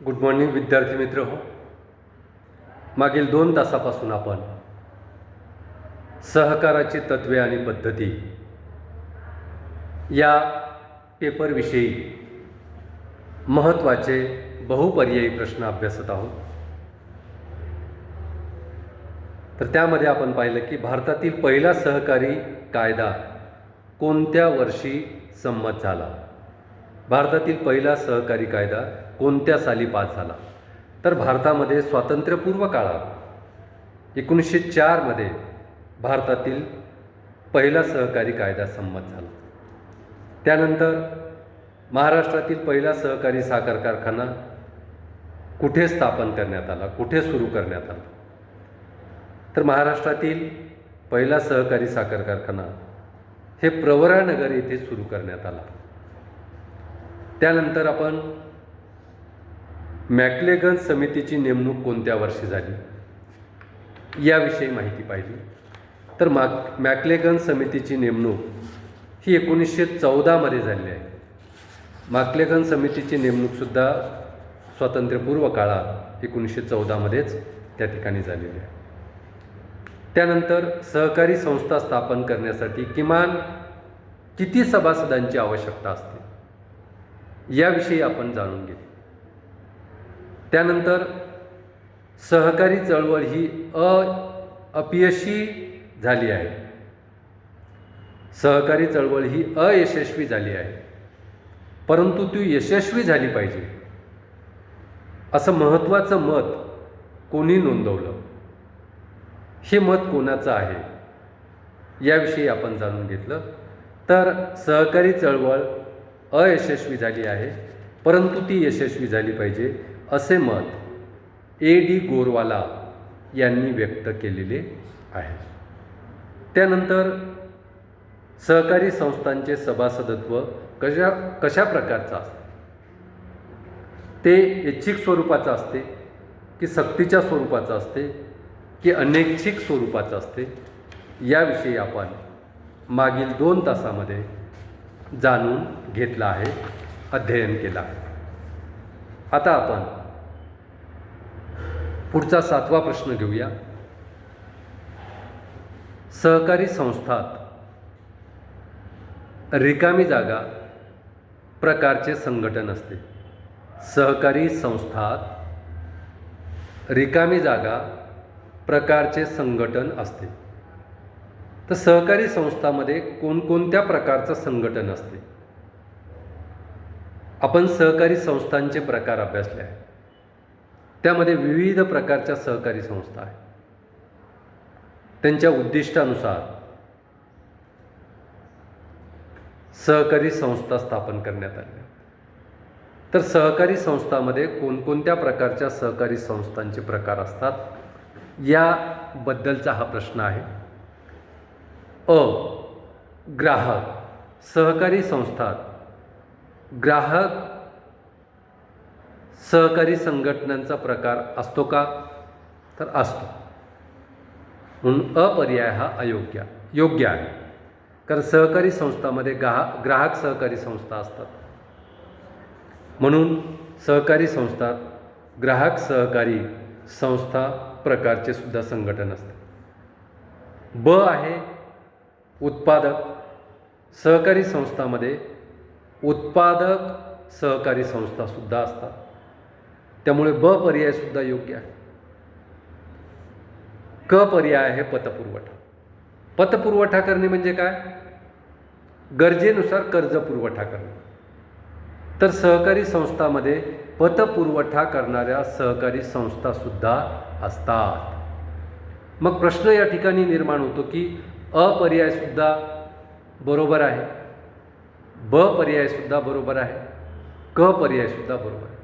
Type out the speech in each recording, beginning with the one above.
Good morning विद्यार्थी मित्र हो. मागील 2 तासापासून आपण सहकाराची तत्वे आणि पद्धती या पेपरविषयी महत्त्वाचे बहुपर्यायी प्रश्न अभ्यासत आहोत. तर त्यामध्ये आपण पाहिलं की भारतातील पहिला सहकारी कायदा कोणत्या वर्षी संमत झाला. भारतातील पहिला सहकारी कायदा कोणत्या साली पास झाला. तर भारतामध्ये स्वातंत्र्यपूर्व काळात 1904 मध्ये भारतातील पहिला सहकारी कायदा संमत झाला. त्यानंतर महाराष्ट्रातील पहिला सहकारी साखर कारखाना कुठे स्थापन करण्यात आला, कुठे सुरू करण्यात आला. तर महाराष्ट्रातील पहिला सहकारी साखर कारखाना हे प्रवरानगर येथे सुरू करण्यात आला. त्यानंतर आपण मॅक्लेगन समितीची नेमणूक कोणत्या वर्षी झाली याविषयी माहिती पाहिली. तर मॅक्लेगन समितीची नेमणूक ही 1914 मध्ये झाली आहे. मॅक्लेगन समितीची नेमणूकसुद्धा स्वातंत्र्यपूर्व काळात 1914 मध्येच त्या ठिकाणी झालेली आहे. त्यानंतर सहकारी संस्था स्थापन करण्यासाठी किमान किती सभासदांची आवश्यकता असते याविषयी आपण जाणून घेतले. त्यानंतर सहकारी चळवळ ही अपयशी झाली आहे. सहकारी चळवळ ही अयशस्वी झाली आहे, परंतु ती यशस्वी झाली पाहिजे असं महत्त्वाचं मत कोणी नोंदवलं, हे मत कोणाचं आहे याविषयी आपण जाणून घेतलं. तर सहकारी चळवळ अयशस्वी झाली आहे, परंतु ती यशस्वी झाली पाहिजे असे मत A.D. गोरवाला यांनी व्यक्त केलेले आहे. त्यानंतर सहकारी संस्थांचे सभासदत्व कशा प्रकारचं असते, ते ऐच्छिक स्वरूपाचं असते की सक्तीच्या स्वरूपाचं असते की अनैच्छिक स्वरूपाचं असते याविषयी आपण मागील 2 तासामध्ये जाणून घेतलं आहे, अध्ययन केलं आहे. आता आपण पुढचा 7वा प्रश्न घेऊया. सहकारी संस्थात रिकामी जागा प्रकारचे संघटन असते. सहकारी संस्थात रिकामी जागा प्रकारचे संघटन असते. तर सहकारी संस्थांमध्ये कोणकोणत्या प्रकारचं संघटन असते. आपण सहकारी संस्थांचे प्रकार अभ्यासले आहे. त्यामध्ये विविध प्रकारच्या सहकारी संस्था आहेत. त्यांच्या उद्दिष्टानुसार सहकारी संस्था स्थापन करण्यात आल्या. तर सहकारी संस्थांमध्ये कोणकोणत्या प्रकारच्या सहकारी संस्थांचे प्रकार असतात याबद्दलचा हा प्रश्न आहे. ग्राहक सहकारी संस्थात ग्राहक सहकारी संघटनांचा प्रकार असतो का, तर असतो. म्हणून पर्याय हा योग्य आहे. कारण सहकारी संस्थांमध्ये ग्राहक सहकारी संस्था असतात, म्हणून सहकारी संस्थात ग्राहक सहकारी संस्था प्रकारचे सुद्धा संघटन असते. आहे उत्पादक. सहकारी संस्थांमध्ये उत्पादक सहकारी संस्था सुद्धा असतात, त्यामुळे पर्याय सुद्धा योग्य आहे. पर्याय आहे पतपुरवठा. पतपुरवठा करणे म्हणजे काय, गरजेनुसार कर्ज पुरवठा करणे. तर सहकारी संस्थांमध्ये पतपुरवठा करणाऱ्या सहकारी संस्था सुद्धा असतात. मग प्रश्न या ठिकाणी निर्माण होतो की पर्याय सुद्धा बरोबर आहे, पर्याय सुद्धा बरोबर आहे, पर्याय सुद्धा बरोबर आहे.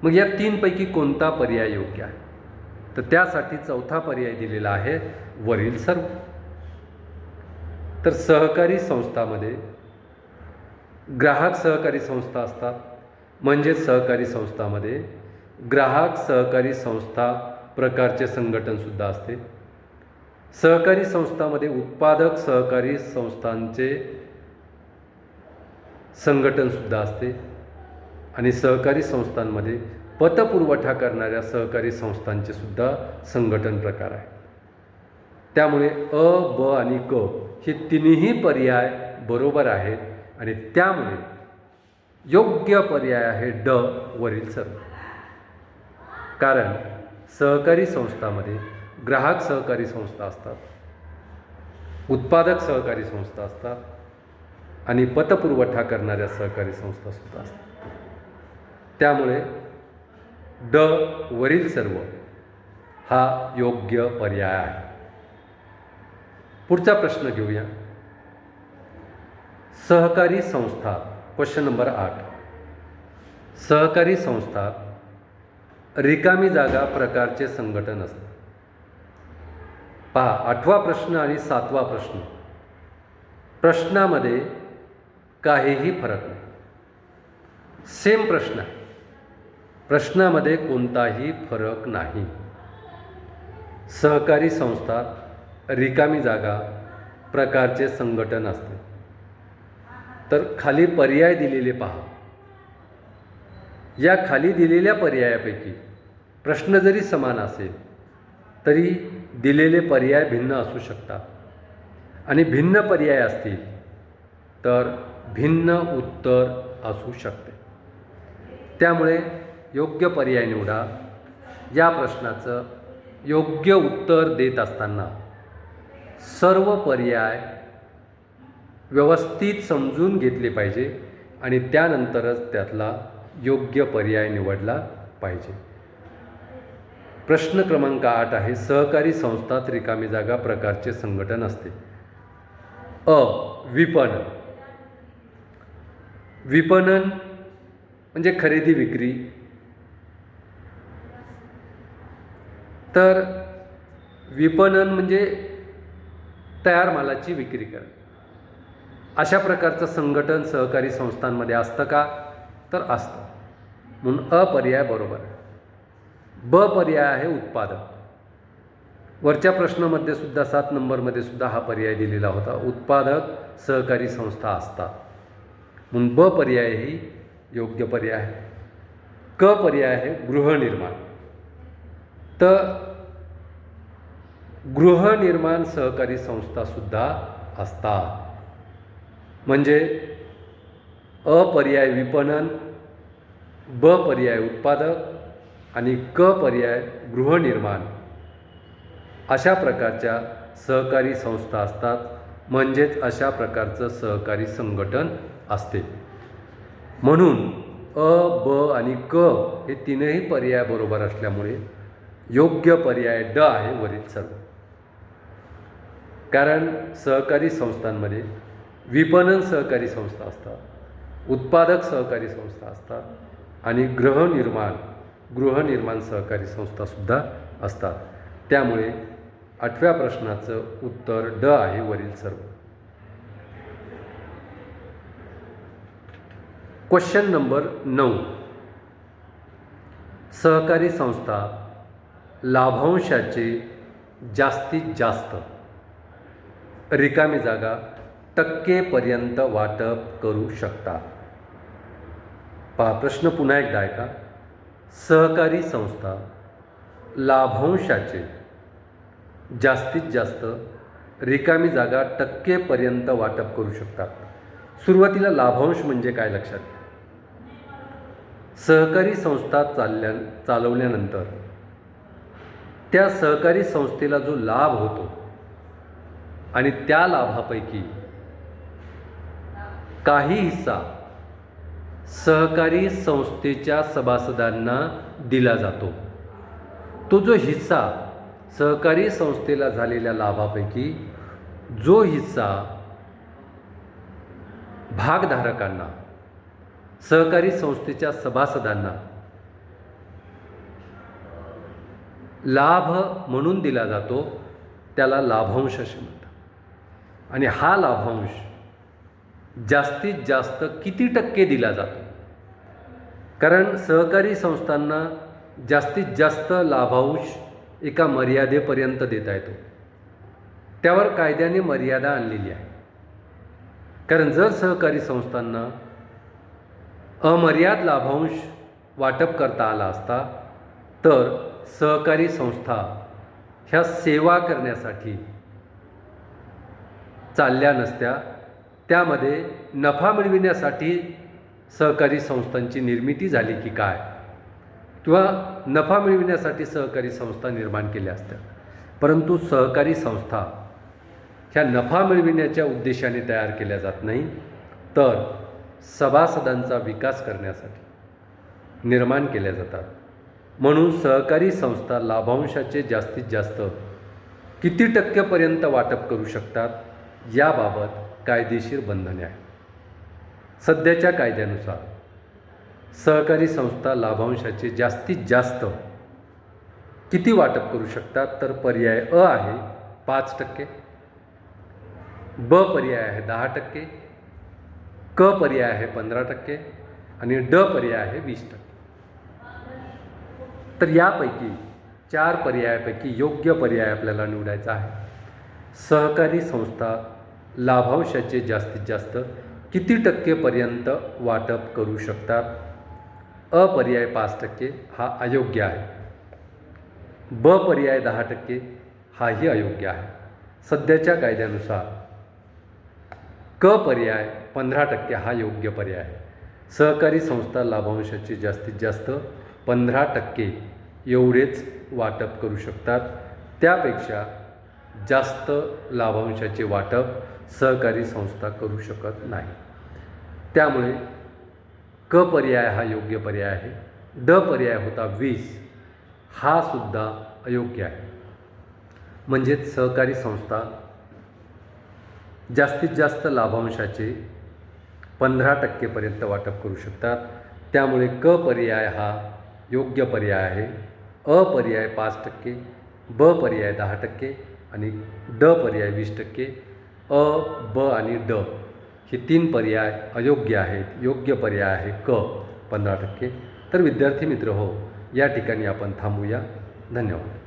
मग या 3 पैकी कोणता पर्याय योग्य आहे. तर त्यासाठी 4था पर्याय दिलेला आहे, वरील सर्व. तर सहकारी संस्थांमध्ये ग्राहक सहकारी संस्था असतात, म्हणजे सहकारी संस्थांमध्ये ग्राहक सहकारी संस्था प्रकारचे संघटन सुद्धा असते. सहकारी संस्थांमध्ये उत्पादक सहकारी संस्थांचे संघटन सुद्धा असते. आणि सहकारी संस्थांमध्ये पतपुरवठा करणाऱ्या सहकारी संस्थांचे सुद्धा संघटन प्रकार आहे. त्यामुळे अ, ब आणि क हे तिन्ही पर्याय बरोबर आहेत आणि त्यामुळे योग्य पर्याय आहे ड वरील सर्व. कारण सहकारी संस्थांमध्ये ग्राहक सहकारी संस्था असतात, उत्पादक सहकारी संस्था असतात आणि पतपुरवठा करणाऱ्या सहकारी संस्था सुद्धा असतात. त्यामुळे ड वरील सर्व हा योग्य पर्याय आहे. पुढचा प्रश्न घेऊया. सहकारी संस्था, क्वेश्चन नंबर 8. सहकारी संस्था रिकामी जागा प्रकारचे संघटन असते. पहा, 8वा प्रश्न आणि 7वा प्रश्न, प्रश्नामध्ये काहीही फरक नाही. सेम प्रश्न आहे, प्रश्नामध्ये कोणताही फरक नाही. सहकारी संस्था रिकामी जागा प्रकारचे संघटन असते. तर खाली पर्याय दिलेले पहा. या खाली दिलेल्या पर्यायापैकी प्रश्न जरी समान असेल तरी दिलेले पर्याय भिन्न असू शकतात आणि भिन्न पर्याय असतील तर भिन्न उत्तर असू शकते. त्यामुळे योग्य पर्याय निवडा. या प्रश्नाचं योग्य उत्तर देत असताना सर्व पर्याय व्यवस्थित समजून घेतले पाहिजे आणि त्यानंतरच त्यातला योग्य पर्याय निवडला पाहिजे. प्रश्न क्रमांक 8 आहे, सहकारी संस्थात रिकामी जागा प्रकारचे संघटन असते. अ, विपणन. विपणन म्हणजे खरेदी विक्री. तर विपणन म्हणजे तयार मालाची विक्री करणे. अशा प्रकारचं संघटन सहकारी संस्थांमध्ये असतं का? तर असतं. म्हणून अ पर्याय बरोबर आहे. ब पर्याय आहे उत्पादक. वरच्या प्रश्नामध्ये सुद्धा 7 नंबरमध्ये सुद्धा हा पर्याय दिलेला होता. उत्पादक सहकारी संस्था असतात. म्हणून ब पर्याय ही योग्य पर्याय आहे. क पर्याय आहे गृहनिर्माण. तर गृहनिर्माण सहकारी संस्था सुद्धा असतात. म्हणजे अ पर्याय विपणन, ब पर्याय उत्पादक आणि क पर्याय गृहनिर्माण अशा प्रकारच्या सहकारी संस्था असतात. म्हणजेच अशा प्रकारचं सहकारी संघटन असते. म्हणून अ, ब आणि क हे तीनही पर्याय बरोबर असल्यामुळे योग्य पर्याय ड आहे वरील सर्व. कारण सहकारी संस्थांमध्ये विपणन सहकारी संस्था असतात, उत्पादक सहकारी संस्था असतात आणि गृहनिर्माण सहकारी संस्थासुद्धा असतात. त्यामुळे 8व्या प्रश्नाचं उत्तर ड आहे वरील सर्व. Question number 9. सहकारी संस्था लाभांशाचे जास्तीत जास्त रिकामी जागा टक्केपर्यंत वाटप करू शकतात. पहा, प्रश्न पुन्हा एकदा आहे का. सहकारी संस्था लाभांशाचे जास्तीत जास्त रिकामी जागा टक्केपर्यंत वाटप करू शकतात. सुरुवातीला लाभांश म्हणजे काय लक्षात घ्या. सहकारी संस्था चालवल्यानंतर त्या सहकारी संस्थेला जो लाभ होतो आणि त्या लाभापैकी काही हिस्सा सहकारी संस्थेच्या सभासदांना दिला जातो. तो जो हिस्सा सहकारी संस्थेला झालेल्या लाभापैकी जो हिस्सा भागधारकांना, सहकारी संस्थेच्या सभासदांना लाभ म्हणून दिला जातो त्याला लाभांश असे म्हणतात. आणि हा लाभांश जास्तीत जास्त किती टक्के दिला जातो. कारण सहकारी संस्थांना जास्तीत जास्त लाभांश एका मर्यादेपर्यंत देता येतो. त्यावर कायद्याने मर्यादा आणलेली आहे. कारण जर सहकारी संस्थांना अमर्याद लाभांश वाटप करता आला असता तर सहकारी संस्था ह्या सेवा करण्यासाठी चालल्या नसत्या. त्यामध्ये नफा मिळविण्यासाठी सहकारी संस्थांची निर्मिती झाली की काय, किंवा नफा मिळविण्यासाठी सहकारी संस्था निर्माण केल्या असत्या. परंतु सहकारी संस्था ह्या नफा मिळविण्याच्या उद्देशाने तयार केल्या जात नाही, तर सभासदांचा विकास करण्यासाठी निर्माण केल्या जातात. म्हणून सहकारी संस्था लाभांशाचे जास्तीत जास्त किती टक्केपर्यंत वाटप करू शकतात याबाबत कायदेशीर बंधने आहेत. सध्याच्या कायद्यानुसार सहकारी संस्था लाभांशाचे जास्तीत जास्त किती वाटप करू शकतात, तर पर्याय अ आहे 5%, ब पर्याय आहे 10%, क पर्याय आहे 15% आणि ड पर्याय आहे 20%. तर यापैकी 4 पर्यायापैकी योग्य पर्याय आपल्याला निवडायचा आहे. सहकारी संस्था लाभांशाचे जास्तीत जास्त किती टक्केपर्यंत वाटप करू शकतात? अ पर्याय 5% हा अयोग्य आहे. ब पर्याय 10% हाही अयोग्य आहे. सध्याच्या कायद्यानुसार क पर्याय 15% हा योग्य पर्याय आहे. सहकारी संस्था लाभांशाचे जास्तीत जास्त 15% एवढेच वाटप करू शकतात. त्यापेक्षा जास्त लाभांशाचे वाटप सहकारी संस्था करू शकत नाही. त्यामुळे क पर्याय हा योग्य पर्याय आहे. ड पर्याय होता 20 हा सुद्धा अयोग्य आहे. म्हणजेच सहकारी संस्था जास्तीत जास्त लाभांशाचे 15% वाटप करू शकतात. त्यामुळे क पर्याय हा योग्य पर्याय आहे. अ पर्याय 5%, ब पर्याय 10% आणि ड पर्याय 20%. अ, ब आणि ड हे 3 पर्याय अयोग्य आहेत. योग्य पर्याय आहे क 15%. तर विद्यार्थी मित्र हो, या ठिकाणी आपण थांबूया. धन्यवाद.